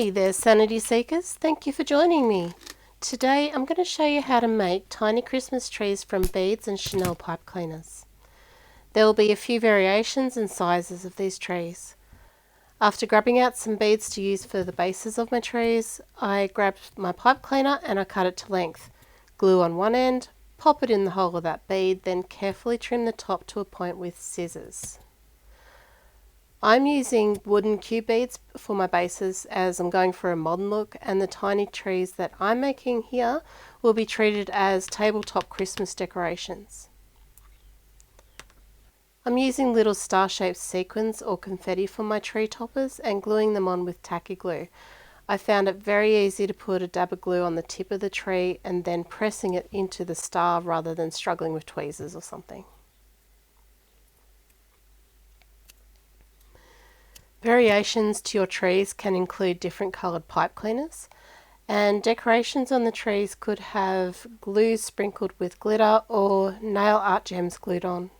Hey there, Sanity Seekers. Thank you for joining me. Today I'm going to show you how to make tiny Christmas trees from beads and Chanel pipe cleaners. There will be a few variations and sizes of these trees. After grabbing out some beads to use for the bases of my trees, I grabbed my pipe cleaner and I cut it to length. Glue on one end, pop it in the hole of that bead, then carefully trim the top to a point with scissors. I'm using wooden cube beads for my bases as I'm going for a modern look, and the tiny trees that I'm making here will be treated as tabletop Christmas decorations. I'm using little star-shaped sequins or confetti for my tree toppers and gluing them on with tacky glue. I found it very easy to put a dab of glue on the tip of the tree and then pressing it into the star rather than struggling with tweezers or something. Variations to your trees can include different coloured pipe cleaners, and decorations on the trees could have glue sprinkled with glitter or nail art gems glued on.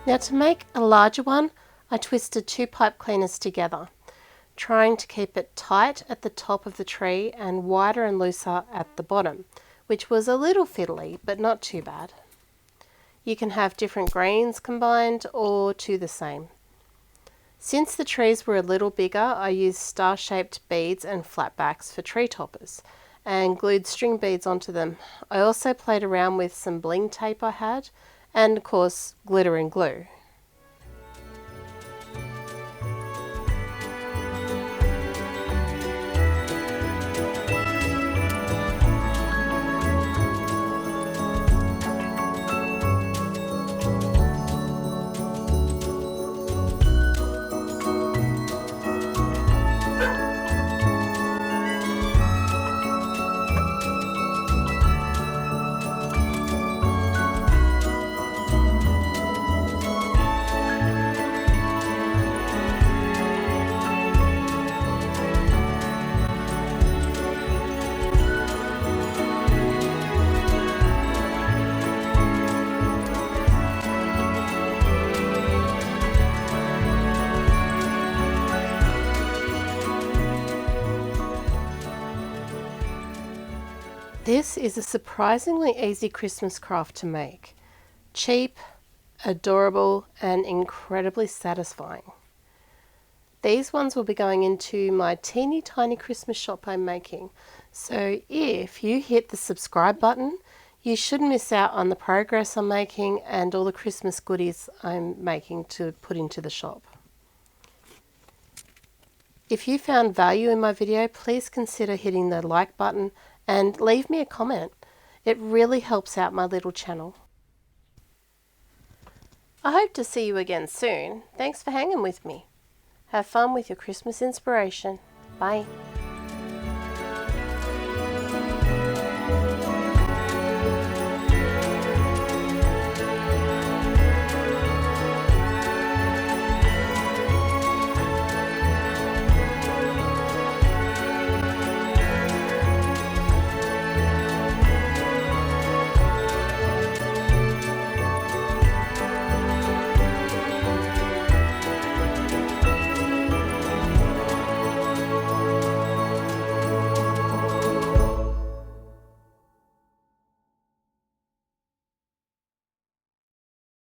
Now to make a larger one, I twisted two pipe cleaners together, trying to keep it tight at the top of the tree and wider and looser at the bottom, which was a little fiddly, but not too bad. You can have different greens combined or two the same. Since the trees were a little bigger, I used star-shaped beads and flatbacks for tree toppers and glued string beads onto them. I also played around with some bling tape I had, and of course glitter and glue. This is a surprisingly easy Christmas craft to make. Cheap, adorable, and incredibly satisfying. These ones will be going into my teeny tiny Christmas shop I'm making. So if you hit the subscribe button, you shouldn't miss out on the progress I'm making and all the Christmas goodies I'm making to put into the shop. If you found value in my video, please consider hitting the like button and leave me a comment. It really helps out my little channel. I hope to see you again soon. Thanks for hanging with me. Have fun with your Christmas inspiration. Bye.